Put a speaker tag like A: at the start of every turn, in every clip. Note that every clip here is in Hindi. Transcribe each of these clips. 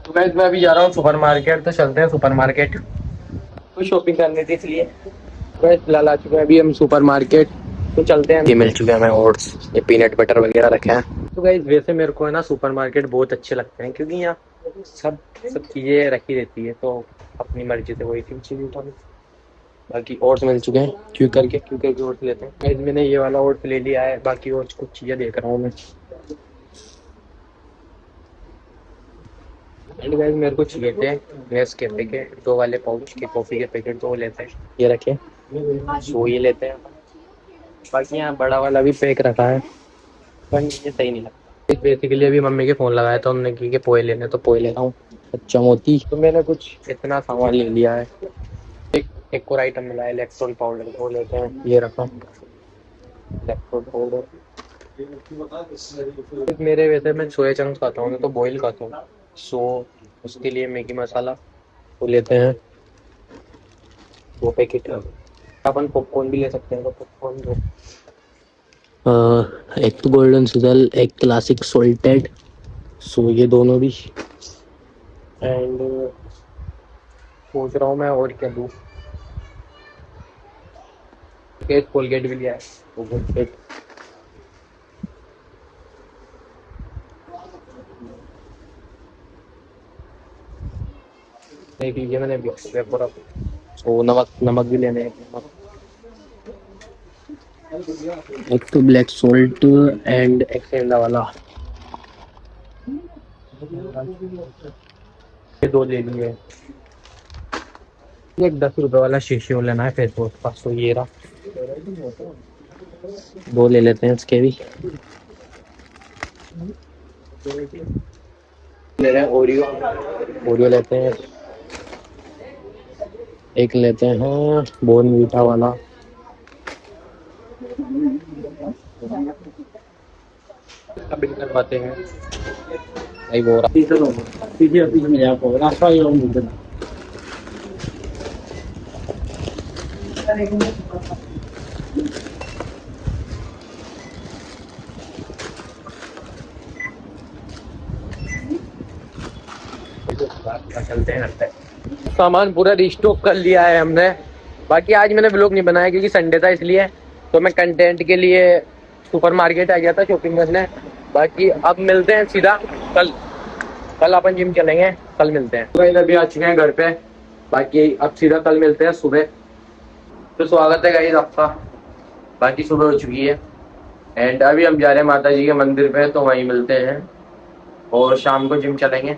A: तो गाइस मैं अभी जा रहा हूँ सुपर मार्केट, तो चलते हैं सुपर मार्केट। कुछ शॉपिंग करनी थी इसलिए गाइस फिलहाल आ चुके हैं अभी हम सुपर मार्केट। तो चलते हैं। ये मिल चुके हैं हमें ओट्स, ये पीनट बटर वगैरह रखे हैं। तो गाइस वैसे मेरे को है ना सुपर मार्केट बहुत अच्छे लगते हैं, क्योंकि यहाँ सब सब चीजें रखी रहती है, तो अपनी मर्जी से वही चीज उठा। बाकी ओट्स मिल चुके हैं, क्यों करके ओट्स लेते हैं गाइस। मैंने ये वाला ओट्स ले लिया है, बाकी और कुछ चीजें देख रहा हूँ मैं। एंड गाइस मेरे को चाहिए थे नेस्कैफे के दो वाले पाउच के कॉफी के पैकेट, तो वो लेते हैं। ये रखे, सो ये लेते हैं। बाकी यहाँ बड़ा वाला भी पैक रखा है, पर ये सही नहीं लगता। बेसिकली अभी मम्मी के फोन लगाया था उन्होंने की के पोए लेने, तो पोए लेता हूँ। अच्छा मोती, तो मैंने कुछ इतना सामान ले लिया है। एक और आइटम मिला है इलेक्ट्रोल पाउडर, वो लेते हैं। ये रखा इलेक्ट्रोल पाउडर। मेरे वैसे मैं सोया चंक्स खाता हूँ, तो बॉईल खाता हूँ, सो उसके लिए मैगी मसाला वो लेते हैं, 2 पैकेट। अपन पॉपकॉर्न भी ले सकते हैं, तो पॉपकॉर्न दो। एक तो गोल्डन सिजल, एक क्लासिक सॉल्टेड, सो ये दोनों भी। एंड सोच रहा हूँ मैं और क्या दूँ। कोलगेट भी लिया है, वो कोलगेट। नहीं लीजिए मैंने वेपोरा। सो नमक नमक भी लेने हैं, नमक। एक तो ब्लैक सोल्ट एंड एक सेंधा वाला, ये दो ले लिए। एक 10 रुपए वाला शीशी लेना है फेस वॉश का, सो ये रहा। दो ले लेते हैं उसके भी। ले रहे हैं ओरियो, ओरियो लेते हैं। एक लेते हैं बोर्नवीटा वाला। इसका बिल करवाते हैं भाई, वो चलते हैं घर पे। सामान पूरा रिस्टॉक कर लिया है हमने। बाकी आज मैंने ब्लॉग नहीं बनाया क्योंकि संडे था, इसलिए तो मैं कंटेंट के लिए सुपर मार्केट आ गया था शॉपिंग करने। बाकी अब मिलते हैं सीधा कल। कल अपन जिम चलेंगे, कल मिलते हैं। तो अभी आ चुके हैं घर पे, बाकी अब सीधा कल मिलते हैं सुबह। तो स्वागत है गाइस आपका। बाकी सुबह हो चुकी है एंड अभी हम जा रहे हैं माता जी के मंदिर पे, तो वहीं मिलते हैं और शाम को जिम चलेंगे।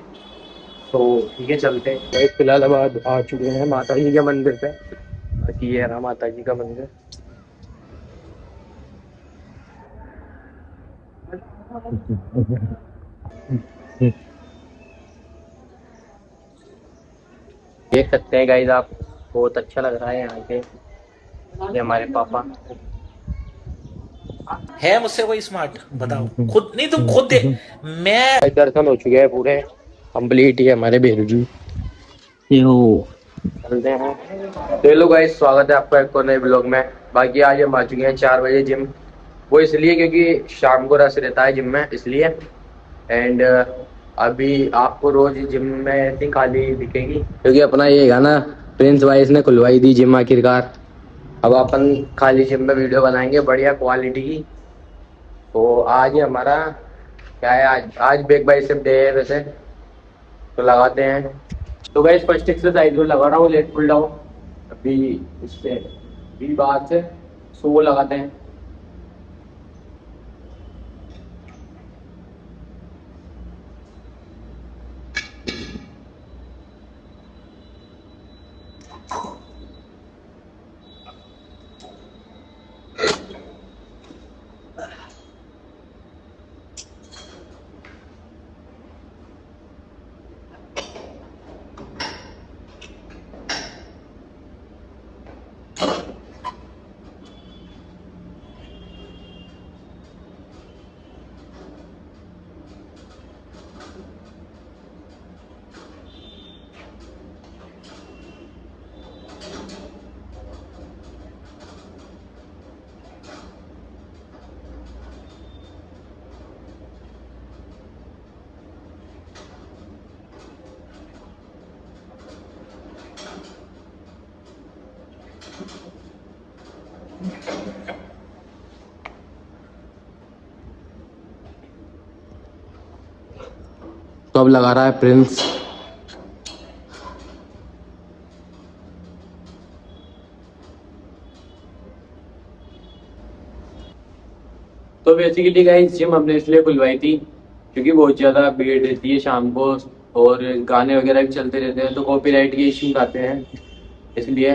A: तो ठीक है चलते हैं भाई। फिलहाल अब आ चुके हैं माता जी के मंदिर पे। बाकी ये रहा माता जी का मंदिर। देख सकते हैं गाइस आप, बहुत अच्छा लग रहा है यहाँ पे। ये हमारे पापा
B: है मुझसे कोई स्मार्ट? बताओ खुद, नहीं तुम खुद दे। मैं
A: दर्शन हो चुके हैं पूरे कंप्लीट ही हमारे बेरू जी। यो चलते हैं। तो हेलो गाइस, स्वागत है आपका एक और नए ब्लॉग में। बाकी आज हम आ चुके हैं 4 बजे जिम। वो इसलिए क्योंकि शाम को रश रहता है जिम में, इसलिए। एंड अभी आपको रोज जिम में ऐसी खाली दिखेगी, क्योंकि अपना ये गाना प्रिंस वाइस ने खुलवाई दी जिम आखिरकार। अब अपन खाली जिम में वीडियो बनाएंगे बढ़िया क्वालिटी की। तो आज ही हमारा क्या है, आज बैक बाइसेप डे है वैसे, तो लगाते हैं। तो गाइस फर्स्ट एक्सरसाइज जो लगा रहा हूँ लेट पुल डाउन, अभी इससे भी बात से, सो वो लगाते हैं। अब लगा रहा है प्रिंस। तो बेसिकली गाइस जिम हमने इसलिए खुलवाई थी क्योंकि बहुत ज़्यादा भीड़ रहती है शाम को, और गाने वगैरह भी चलते रहते हैं तो कॉपीराइट के इश्यूज आते हैं, इसलिए।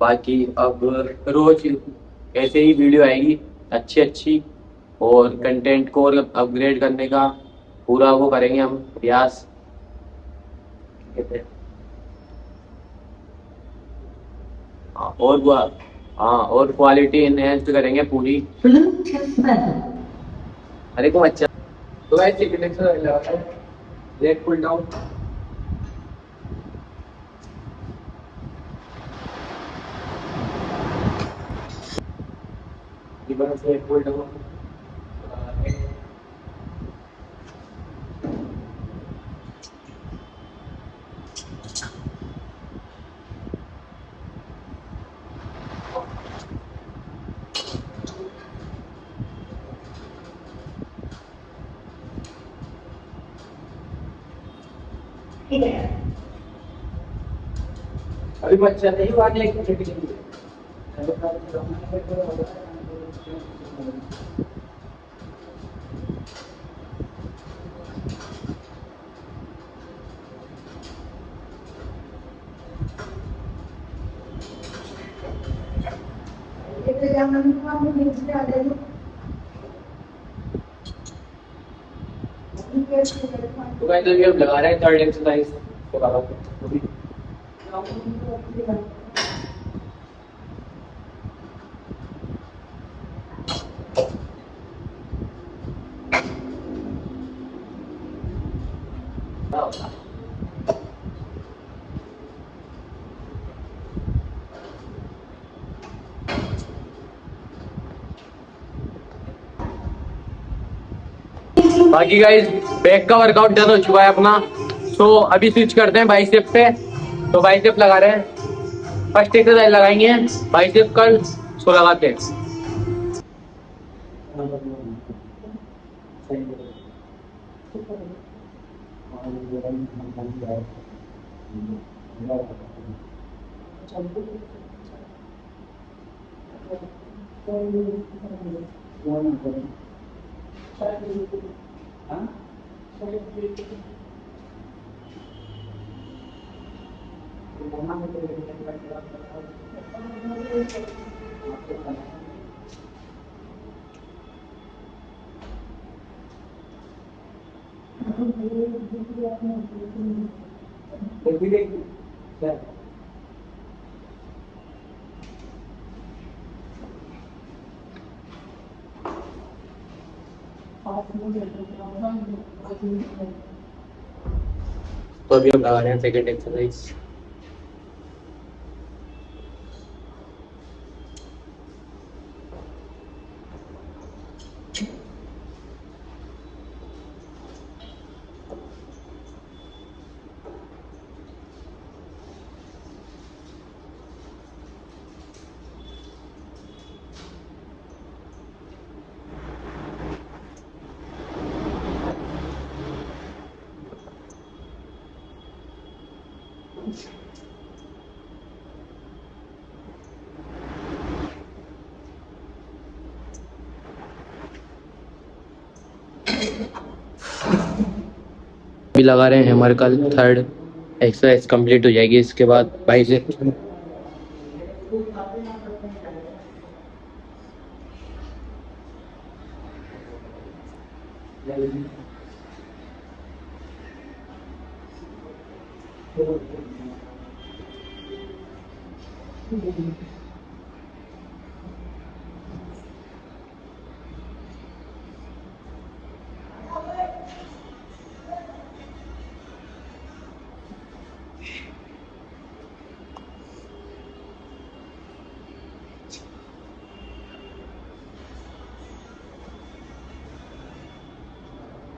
A: बाकी अब रोज ऐसे ही वीडियो आएगी अच्छी अच्छी, और कंटेंट को और अपग्रेड करने का पूरा वो करेंगे हम प्रयास। कहते हैं हाँ, और वो हाँ, और क्वालिटी इनहेंस करेंगे पूरी। अरे को अच्छा। तो ऐसे let pull down. Let pull down. अभी बच्चा नहीं हुआ नहीं तो गाइस अभी हम लगा रहे हैं थर्ड एक्सरसाइज तो लगा अभी। बाकी गाइस बैक का वर्कआउट डन हो चुका है अपना। तो अभी स्विच करते हैं बाइसेप पे। तो बाइसेप लगा रहे हैं, फर्स्ट एक्सरसाइज लगाएंगे बाइसेप कर्ल, सो लगाते हैं। तो अभी हम लगा रहे हैं सेकंड एक्सरसाइज। अभी लगा रहे हैं हमारे कल थर्ड एक्सरसाइज कंप्लीट हो जाएगी, इसके बाद बाइसेप।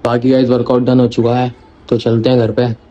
A: बाकी गाइस वर्कआउट डन हो चुका है, तो चलते हैं घर पे।